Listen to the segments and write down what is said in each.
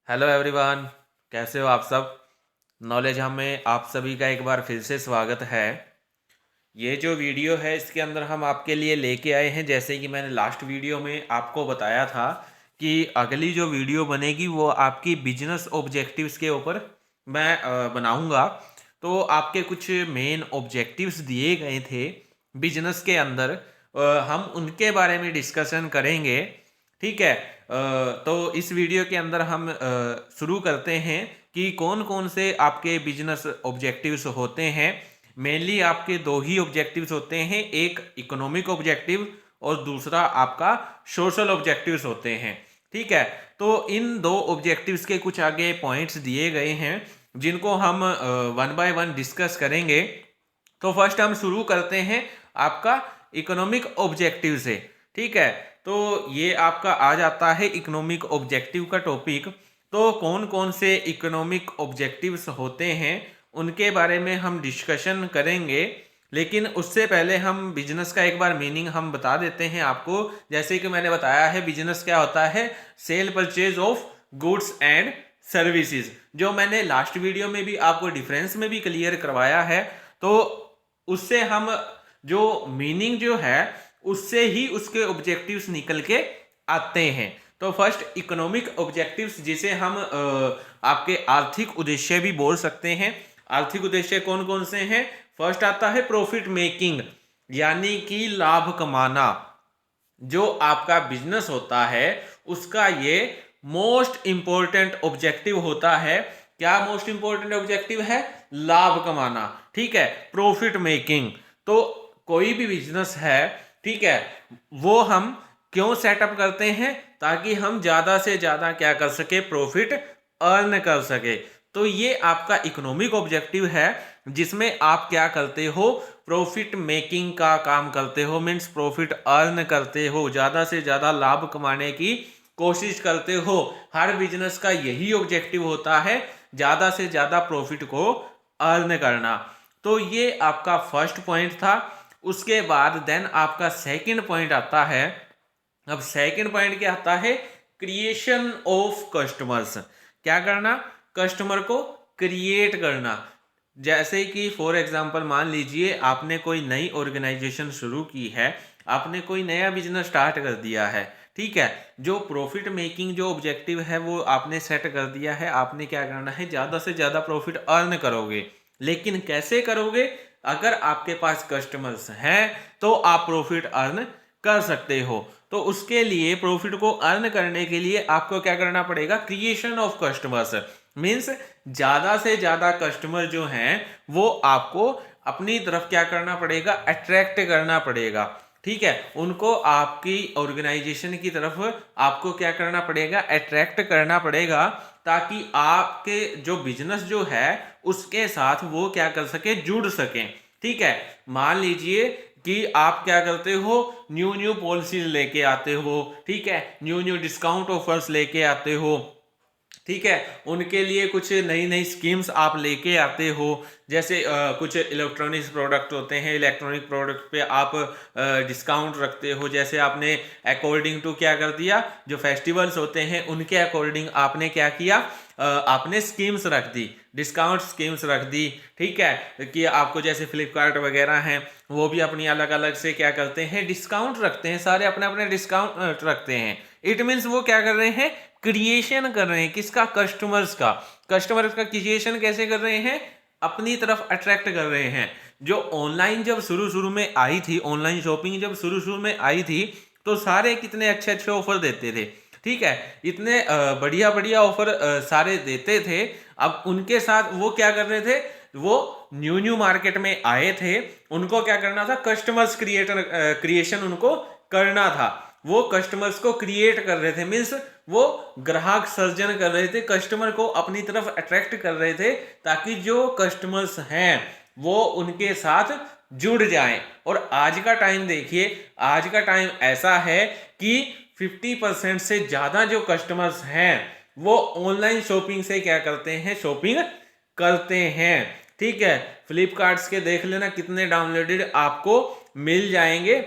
Hello everyone, कैसे हो आप सब। नॉलेज हमें आप सभी का एक बार फिर से स्वागत है। ये जो वीडियो है इसके अंदर हम आपके लिए लेके आए हैं, जैसे कि मैंने लास्ट वीडियो में आपको बताया था कि अगली जो वीडियो बनेगी वो आपकी बिजनेस ऑब्जेक्टिव्स के ऊपर मैं बनाऊंगा। तो आपके कुछ मेन ऑब्जेक्टिव्स दिए गए थे बिजनेस के अंदर, हम उनके बारे में डिस्कशन करेंगे। ठीक है। तो इस वीडियो के अंदर हम शुरू करते हैं कि कौन कौन से आपके बिजनेस ऑब्जेक्टिव्स होते हैं। मेनली आपके दो ही ऑब्जेक्टिव्स होते हैं, एक इकोनॉमिक ऑब्जेक्टिव और दूसरा आपका सोशल ऑब्जेक्टिव्स होते हैं। ठीक है। तो इन दो ऑब्जेक्टिव्स के कुछ आगे पॉइंट्स दिए गए हैं जिनको हम वन बाय वन डिस्कस करेंगे। तो फर्स्ट हम शुरू करते हैं आपका इकोनॉमिक ऑब्जेक्टिव से। ठीक है। तो ये आपका आ जाता है इकोनॉमिक ऑब्जेक्टिव का टॉपिक। तो कौन कौन से इकोनॉमिक ऑब्जेक्टिव्स होते हैं उनके बारे में हम डिस्कशन करेंगे, लेकिन उससे पहले हम बिजनेस का एक बार मीनिंग हम बता देते हैं आपको। जैसे कि मैंने बताया है, बिजनेस क्या होता है, cell purchase of goods and services. जो मैंने लास्ट वीडियो में भी आपको डिफरेंस में भी क्लियर करवाया है। तो उससे हम जो मीनिंग जो है उससे ही उसके ऑब्जेक्टिव्स निकल के आते हैं। तो फर्स्ट इकोनॉमिक ऑब्जेक्टिव्स, जिसे हम आपके आर्थिक उद्देश्य भी बोल सकते हैं। आर्थिक उद्देश्य कौन कौन से हैं? फर्स्ट आता है प्रॉफिट मेकिंग, यानी कि लाभ कमाना। जो आपका बिजनेस होता है उसका ये मोस्ट इंपॉर्टेंट ऑब्जेक्टिव होता है। क्या मोस्ट इंपॉर्टेंट ऑब्जेक्टिव है? लाभ कमाना। ठीक है, प्रॉफिट मेकिंग। तो कोई भी बिजनेस है, ठीक है, वो हम क्यों सेटअप करते हैं? ताकि हम ज्यादा से ज्यादा क्या कर सके, प्रॉफिट अर्न कर सके। तो ये आपका इकोनॉमिक ऑब्जेक्टिव है जिसमें आप क्या करते हो, प्रॉफिट मेकिंग का काम करते हो। मीन्स प्रॉफिट अर्न करते हो, ज्यादा से ज्यादा लाभ कमाने की कोशिश करते हो। हर बिजनेस का यही ऑब्जेक्टिव होता है, ज्यादा से ज्यादा प्रॉफिट को अर्न करना। तो ये आपका फर्स्ट पॉइंट था। उसके बाद देन आपका सेकंड पॉइंट आता है। अब सेकंड पॉइंट क्या आता है? Creation of customers. क्या करना? कस्टमर को क्रिएट करना। जैसे कि फॉर एग्जांपल मान लीजिए आपने कोई नई ऑर्गेनाइजेशन शुरू की है, आपने कोई नया बिजनेस स्टार्ट कर दिया है। ठीक है। जो प्रॉफिट मेकिंग जो ऑब्जेक्टिव है वो आपने सेट कर दिया है। आपने क्या करना है, ज्यादा से ज्यादा प्रॉफिट अर्न करोगे। लेकिन कैसे करोगे? अगर आपके पास कस्टमर्स हैं तो आप प्रॉफिट अर्न कर सकते हो। तो उसके लिए, प्रॉफिट को अर्न करने के लिए आपको क्या करना पड़ेगा? Creation of customers. मीन्स ज्यादा से ज्यादा कस्टमर जो हैं वो आपको अपनी तरफ क्या करना पड़ेगा, अट्रैक्ट करना पड़ेगा। ठीक है, उनको आपकी ऑर्गेनाइजेशन की तरफ आपको क्या करना पड़ेगा, अट्रैक्ट करना पड़ेगा, ताकि आपके जो बिजनेस जो है उसके साथ वो क्या कर सके, जुड़ सके। ठीक है। मान लीजिए कि आप क्या करते हो, न्यू न्यू पॉलिसीज लेके आते हो। ठीक है, न्यू न्यू डिस्काउंट ऑफर्स लेके आते हो। ठीक है, उनके लिए कुछ नई नई स्कीम्स आप लेके आते हो। जैसे कुछ इलेक्ट्रॉनिक्स प्रोडक्ट होते हैं, इलेक्ट्रॉनिक प्रोडक्ट पे आप डिस्काउंट रखते हो। जैसे आपने अकॉर्डिंग टू क्या कर दिया, जो फेस्टिवल्स होते हैं उनके अकॉर्डिंग आपने क्या किया, आपने स्कीम्स रख दी, डिस्काउंट स्कीम्स रख दी। ठीक है, कि आपको जैसे फ्लिपकार्ट वगैरह हैं वो भी अपनी अलग अलग से क्या करते हैं, डिस्काउंट रखते हैं। सारे अपने अपने डिस्काउंट रखते हैं। इट मीन्स वो क्या कर रहे हैं, क्रिएशन कर रहे हैं। किसका? कस्टमर्स का। कस्टमर्स का क्रिएशन कैसे कर रहे हैं? अपनी तरफ अट्रैक्ट कर रहे हैं। जो ऑनलाइन जब शुरू शुरू में आई थी, ऑनलाइन शॉपिंग जब शुरू शुरू में आई थी, तो सारे कितने अच्छे अच्छे ऑफर देते थे। ठीक है, इतने बढ़िया बढ़िया ऑफर सारे देते थे। अब उनके साथ वो क्या कर रहे थे, वो न्यू न्यू मार्केट में आए थे, उनको क्या करना था, कस्टमर्स क्रिएशन उनको करना था। वो कस्टमर्स को क्रिएट कर रहे थे। मीन्स वो ग्राहक सर्जन कर रहे थे, कस्टमर को अपनी तरफ अट्रैक्ट कर रहे थे, ताकि जो कस्टमर्स हैं वो उनके साथ जुड़ जाएं। और आज का टाइम देखिए, आज का टाइम ऐसा है कि 50% से ज्यादा जो कस्टमर्स हैं वो ऑनलाइन शॉपिंग से क्या करते हैं, शॉपिंग करते हैं। ठीक है, फ्लिपकार्ट्स के देख लेना कितने डाउनलोडेड आपको मिल जाएंगे।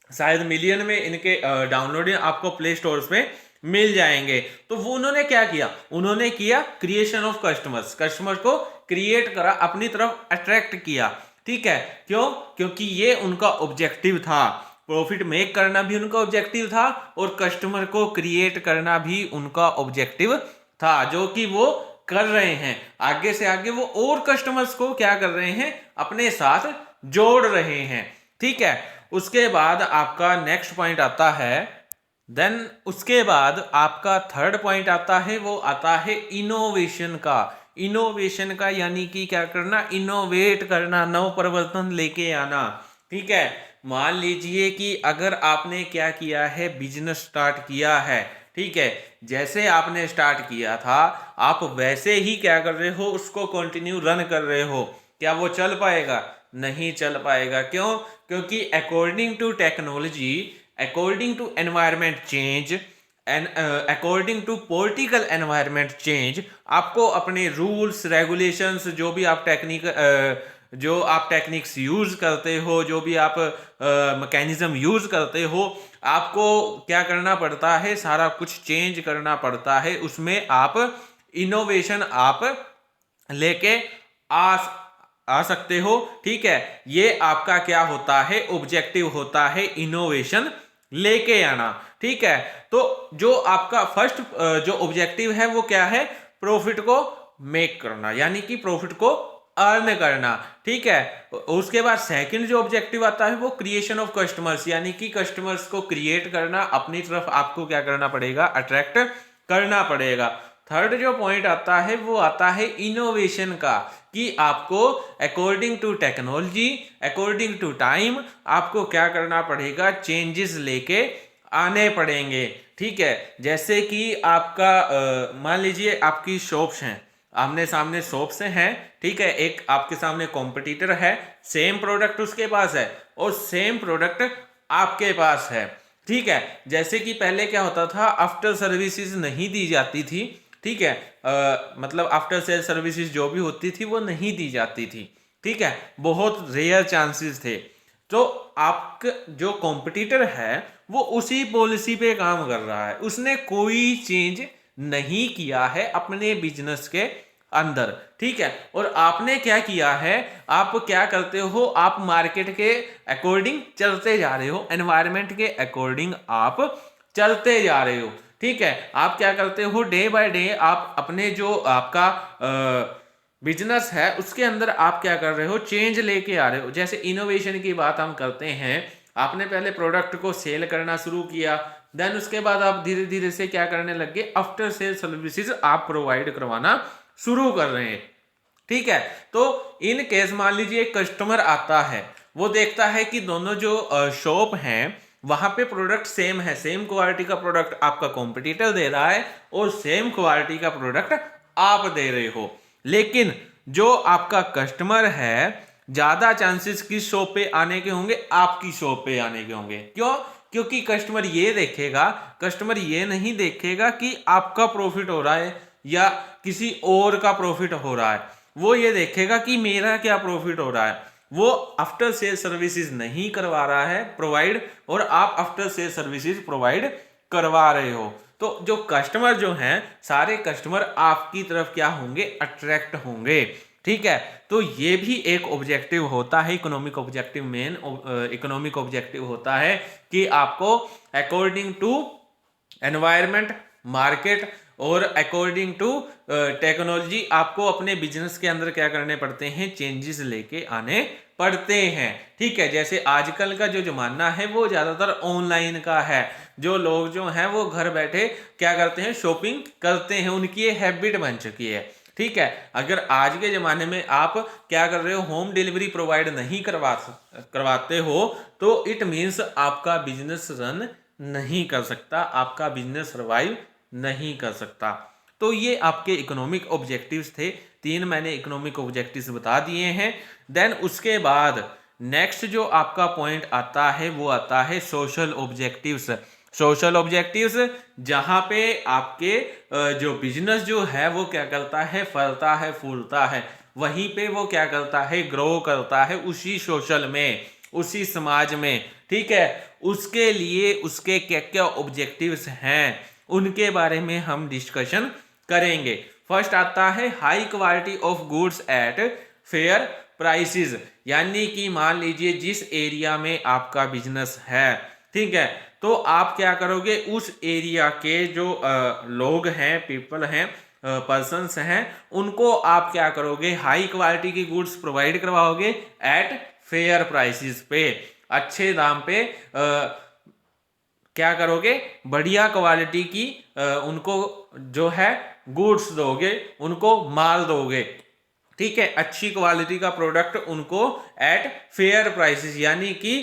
शायद मिलियन में इनके डाउनलोडिंग आपको प्ले स्टोर्स में मिल जाएंगे। तो वो उन्होंने क्या किया, उन्होंने किया क्रिएशन ऑफ कस्टमर्स, कस्टमर को क्रिएट करा, अपनी तरफ अट्रैक्ट किया। ठीक है, क्यों? क्योंकि ये उनका ऑब्जेक्टिव था, प्रॉफिट मेक करना भी उनका ऑब्जेक्टिव था और कस्टमर को क्रिएट करना भी उनका ऑब्जेक्टिव था, जो कि वो कर रहे हैं। आगे से आगे वो और कस्टमर्स को क्या कर रहे हैं, अपने साथ जोड़ रहे हैं। ठीक है, उसके बाद आपका नेक्स्ट पॉइंट आता है, देन उसके बाद आपका थर्ड पॉइंट आता है, वो आता है इनोवेशन का। इनोवेशन का यानी कि क्या करना, इनोवेट करना, नव परिवर्तन लेके आना। ठीक है, मान लीजिए कि अगर आपने क्या किया है, बिजनेस स्टार्ट किया है। ठीक है, जैसे आपने स्टार्ट किया था आप वैसे ही क्या कर रहे हो, उसको कंटिन्यू रन कर रहे हो, क्या वो चल पाएगा? नहीं चल पाएगा। क्यों? क्योंकि according to technology, according to environment change and according to political environment change, आपको अपने रूल्स रेगुलेशंस, जो आप टेक्निक्स यूज करते हो, जो भी आप मैकेनिज्म यूज करते हो, आपको क्या करना पड़ता है, सारा कुछ चेंज करना पड़ता है। उसमें आप इनोवेशन आप लेके आ सकते हो। ठीक है, ये आपका क्या होता है, ऑब्जेक्टिव होता है इनोवेशन लेके आना। ठीक है, तो जो आपका फर्स्ट जो ऑब्जेक्टिव है वो क्या है, प्रॉफिट को मेक करना, यानी कि प्रॉफिट को अर्न करना। ठीक है, उसके बाद सेकंड जो ऑब्जेक्टिव आता है वो क्रिएशन ऑफ कस्टमर्स, यानी कि कस्टमर्स को क्रिएट करना, अपनी तरफ आपको क्या करना पड़ेगा, अट्रैक्ट करना पड़ेगा। थर्ड जो पॉइंट आता है वो आता है इनोवेशन का, कि आपको according to technology, according to time आपको क्या करना पड़ेगा, चेंजेस लेके आने पड़ेंगे। ठीक है, जैसे कि आपका मान लीजिए आपकी शॉप्स हैं, आमने सामने शॉप्स हैं। ठीक है, एक आपके सामने कॉम्पिटिटर है, सेम प्रोडक्ट उसके पास है और सेम प्रोडक्ट आपके पास है। ठीक है, जैसे कि पहले क्या होता था, आफ्टर सर्विसेज नहीं दी जाती थी। ठीक है, मतलब आफ्टर सेल सर्विसेज जो भी होती थी वो नहीं दी जाती थी। ठीक है, बहुत रेयर चांसेस थे। तो आपका जो कॉम्पिटिटर है वो उसी पॉलिसी पे काम कर रहा है, उसने कोई चेंज नहीं किया है अपने बिजनेस के अंदर। ठीक है, और आपने क्या किया है, आप क्या करते हो, आप मार्केट के अकॉर्डिंग चलते जा रहे हो, एनवायरनमेंट के अकॉर्डिंग आप चलते जा रहे हो। ठीक है, आप क्या करते हो, डे बाय डे आप अपने जो आपका बिजनेस है उसके अंदर आप क्या कर रहे हो, चेंज लेके आ रहे हो। जैसे इनोवेशन की बात हम करते हैं, आपने पहले प्रोडक्ट को सेल करना शुरू किया, देन उसके बाद आप धीरे धीरे से क्या करने लग गए, आफ्टर सेल सर्विसेज आप प्रोवाइड करवाना शुरू कर रहे हैं। ठीक है, तो इन केस मान लीजिए एक कस्टमर आता है, वो देखता है कि दोनों जो शॉप हैं वहां पे प्रोडक्ट सेम है, सेम क्वालिटी का प्रोडक्ट आपका कॉम्पिटिटर दे रहा है और सेम क्वालिटी का प्रोडक्ट आप दे रहे हो, लेकिन जो आपका कस्टमर है ज्यादा चांसेस किस शॉप पे आने के होंगे, आपकी शॉप पे आने के होंगे। क्यों? क्योंकि कस्टमर ये देखेगा, कस्टमर ये नहीं देखेगा कि आपका प्रॉफिट हो रहा है या किसी और का प्रॉफिट हो रहा है, वो ये देखेगा कि मेरा क्या प्रॉफिट हो रहा है। वो आफ्टर सेल सर्विसेज नहीं करवा रहा है प्रोवाइड, और आप आफ्टर सेल सर्विसेज प्रोवाइड करवा रहे हो। तो जो कस्टमर जो हैं, सारे कस्टमर आपकी तरफ क्या होंगे, अट्रैक्ट होंगे। ठीक है, तो ये भी एक ऑब्जेक्टिव होता है, economic objective, main economic objective होता है कि आपको अकॉर्डिंग टू एनवायरनमेंट, मार्केट और अकॉर्डिंग टू टेक्नोलॉजी आपको अपने बिजनेस के अंदर क्या करने पड़ते हैं, चेंजेस लेके आने पड़ते हैं। ठीक है, जैसे आजकल का जो जमाना है वो ज्यादातर ऑनलाइन का है, जो लोग जो हैं वो घर बैठे क्या करते हैं, शॉपिंग करते हैं, उनकी ये हैबिट बन चुकी है। ठीक है, अगर आज के जमाने में आप क्या कर रहे हो, होम डिलीवरी प्रोवाइड नहीं करवाते हो, तो इट मीन्स आपका बिजनेस रन नहीं कर सकता, आपका बिजनेस सर्वाइव नहीं कर सकता। तो ये आपके इकोनॉमिक ऑब्जेक्टिव्स थे, 3 मैंने इकोनॉमिक ऑब्जेक्टिव्स बता दिए हैं। देन उसके बाद नेक्स्ट जो आपका पॉइंट आता है वो आता है सोशल ऑब्जेक्टिव्स। सोशल ऑब्जेक्टिव्स जहां पे आपके जो बिजनेस जो है वो क्या करता है, फलता है, फूलता है, वहीं पे वो क्या करता है, ग्रो करता है उसी सोशल में, उसी समाज में। ठीक है, उसके लिए उसके क्या क्या ऑब्जेक्टिव्स हैं, उनके बारे में हम डिस्कशन करेंगे। फर्स्ट आता है high quality of goods at fair prices, यानी कि मान लीजिए जिस एरिया में आपका बिजनेस है, ठीक है, तो आप क्या करोगे, उस एरिया के जो लोग हैं, पीपल हैं, पर्सन्स हैं, उनको आप क्या करोगे, हाई क्वालिटी की गुड्स प्रोवाइड करवाओगे एट फेयर प्राइसेस पे, अच्छे दाम पे क्या करोगे, बढ़िया क्वालिटी की उनको जो है गुड्स दोगे, उनको माल दोगे, ठीक है, अच्छी क्वालिटी का प्रोडक्ट उनको एट फेयर प्राइसेस, यानी कि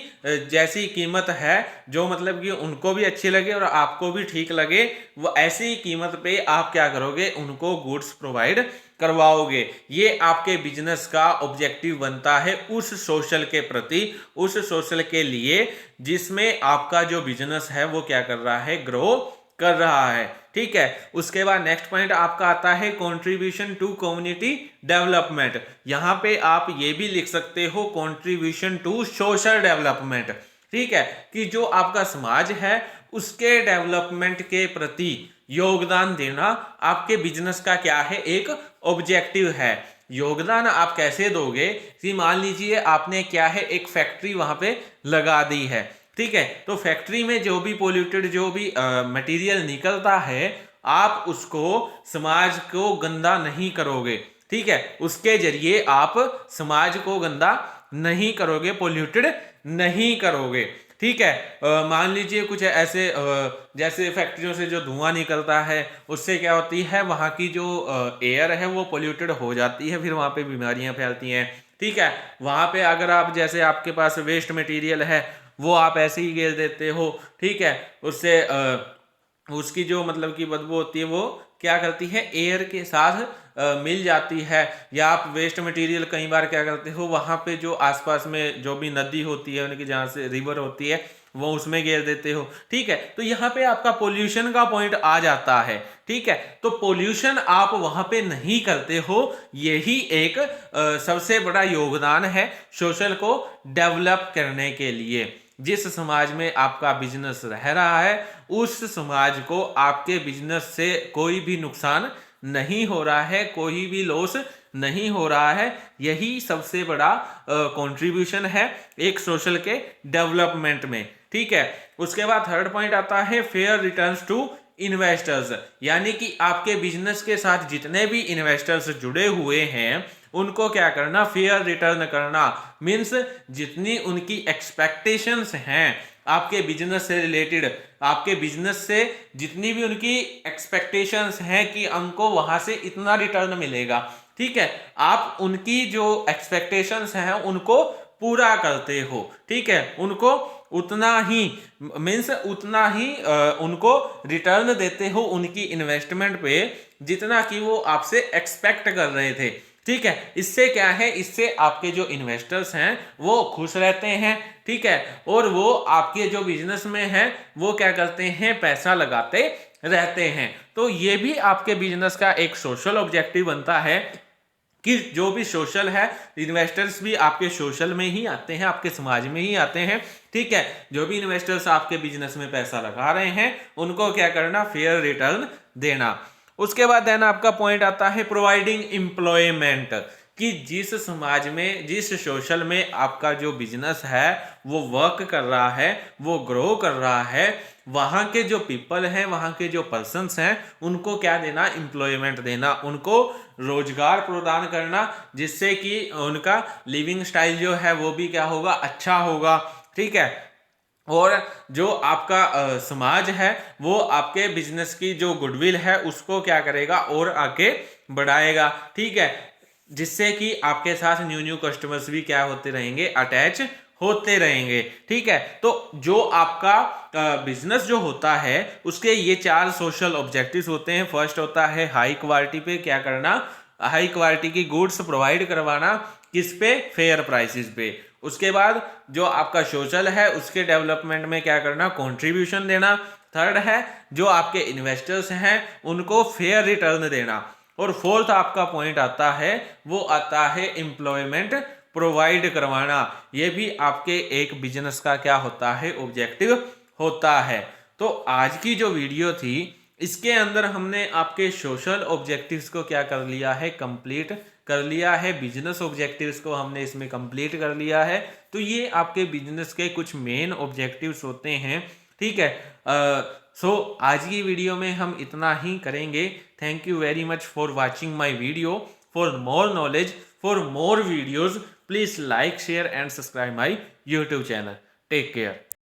जैसी कीमत है, जो मतलब कि उनको भी अच्छी लगे और आपको भी ठीक लगे, वो ऐसी कीमत पे आप क्या करोगे, उनको गुड्स प्रोवाइड करवाओगे। ये आपके बिजनेस का ऑब्जेक्टिव बनता है उस सोशल के प्रति, उस सोशल के लिए जिसमें आपका जो बिजनेस है वो क्या कर रहा है, ग्रो कर रहा है, ठीक है। उसके बाद नेक्स्ट पॉइंट आपका आता है कंट्रीब्यूशन टू कम्युनिटी डेवलपमेंट। यहां पे आप ये भी लिख सकते हो कंट्रीब्यूशन टू सोशल डेवलपमेंट, ठीक है, कि जो आपका समाज है उसके डेवलपमेंट के प्रति योगदान देना आपके बिजनेस का क्या है, एक ऑब्जेक्टिव है। योगदान आप कैसे दोगे कि मान लीजिए आपने क्या है, एक फैक्ट्री वहां पे लगा दी है, ठीक है, तो फैक्ट्री में जो भी पोल्यूटेड जो भी मटेरियल निकलता है, आप उसको समाज को गंदा नहीं करोगे, ठीक है, उसके जरिए आप समाज को गंदा नहीं करोगे, पोल्यूटेड नहीं करोगे, ठीक है। मान लीजिए कुछ ऐसे जैसे फैक्ट्रियों से जो धुआं निकलता है उससे क्या होती है, वहां की जो एयर है वो पोल्यूटेड हो जाती है, फिर वहां पे बीमारियां फैलती हैं, ठीक है। वहां पे अगर आप जैसे आपके पास वेस्ट मटेरियल है वो आप ऐसे ही गिर देते हो, ठीक है, उससे उसकी जो मतलब की बदबू होती है वो क्या करती है, एयर के साथ मिल जाती है। या आप वेस्ट मटेरियल कई बार क्या करते हो, वहां पे जो आसपास में जो भी नदी होती है, उनकी जहाँ से रिवर होती है, वो उसमें गिर देते हो, ठीक है, तो यहाँ पे आपका पोल्यूशन का पॉइंट आ जाता है, ठीक है। तो पोल्यूशन आप वहां पे नहीं करते हो, यही एक सबसे बड़ा योगदान है सोशल को डेवलप करने के लिए। जिस समाज में आपका बिजनेस रह रहा है उस समाज को आपके बिजनेस से कोई भी नुकसान नहीं हो रहा है, कोई भी लॉस नहीं हो रहा है, यही सबसे बड़ा कंट्रीब्यूशन है एक सोशल के डेवलपमेंट में, ठीक है। उसके बाद थर्ड पॉइंट आता है फेयर रिटर्न्स टू इन्वेस्टर्स, यानी कि आपके बिजनेस के साथ जितने भी इन्वेस्टर्स जुड़े हुए हैं उनको क्या करना, फेयर रिटर्न करना, मीन्स जितनी उनकी एक्सपेक्टेशंस हैं आपके बिजनेस से रिलेटेड, आपके बिजनेस से जितनी भी उनकी एक्सपेक्टेशंस हैं कि हमको वहां से इतना रिटर्न मिलेगा, ठीक है, आप उनकी जो एक्सपेक्टेशंस हैं उनको पूरा करते हो, ठीक है, उनको उतना ही मीन्स उतना ही उनको रिटर्न देते हो उनकी इन्वेस्टमेंट पे जितना कि वो आपसे एक्सपेक्ट कर रहे थे, ठीक है। इससे क्या है, इससे आपके जो इन्वेस्टर्स हैं वो खुश रहते हैं, ठीक है, और वो आपके जो बिजनेस में हैं वो क्या करते हैं, पैसा लगाते रहते हैं। तो ये भी आपके बिजनेस का एक सोशल ऑब्जेक्टिव बनता है कि जो भी सोशल है, इन्वेस्टर्स भी आपके सोशल में ही आते हैं, आपके समाज में ही आते हैं, ठीक है। जो भी इन्वेस्टर्स आपके बिजनेस में पैसा लगा रहे हैं उनको क्या करना, फेयर रिटर्न देना। उसके बाद देना आपका पॉइंट आता है प्रोवाइडिंग एम्प्लॉयमेंट, कि जिस समाज में, जिस सोशल में आपका जो बिजनेस है वो वर्क कर रहा है, वो ग्रो कर रहा है, वहां के जो पीपल हैं, वहां के जो पर्सन्स हैं, उनको क्या देना, एम्प्लॉयमेंट देना, उनको रोजगार प्रदान करना, जिससे कि उनका लिविंग स्टाइल जो है वो भी क्या होगा, अच्छा होगा, ठीक है। और जो आपका समाज है वो आपके बिजनेस की जो गुडविल है उसको क्या करेगा, और आगे बढ़ाएगा, ठीक है, जिससे कि आपके साथ न्यू न्यू कस्टमर्स भी क्या होते रहेंगे, अटैच होते रहेंगे, ठीक है। तो जो आपका बिजनेस जो होता है उसके ये 4 सोशल ऑब्जेक्टिव्स होते हैं। फर्स्ट होता है हाई क्वालिटी पे क्या करना, हाई क्वालिटी की गुड्स प्रोवाइड करवाना, किस पे, फेयर प्राइसेस पे। उसके बाद जो आपका सोशल है उसके डेवलपमेंट में क्या करना, कंट्रीब्यूशन देना। थर्ड है जो आपके इन्वेस्टर्स हैं उनको फेयर रिटर्न देना। और फोर्थ आपका पॉइंट आता है, वो आता है एम्प्लॉयमेंट प्रोवाइड करवाना। ये भी आपके एक बिजनेस का क्या होता है, ऑब्जेक्टिव होता है। तो आज की जो वीडियो थी इसके अंदर हमने आपके सोशल ऑब्जेक्टिव्स को क्या कर लिया है, कंप्लीट कर लिया है। बिजनेस ऑब्जेक्टिव्स को हमने इसमें कंप्लीट कर लिया है। तो ये आपके बिजनेस के कुछ मेन ऑब्जेक्टिव्स होते हैं, ठीक है। सो आज की वीडियो में हम इतना ही करेंगे। Thank you very much for watching my video. For more knowledge, for more videos, please like, share and subscribe my YouTube channel. Take care.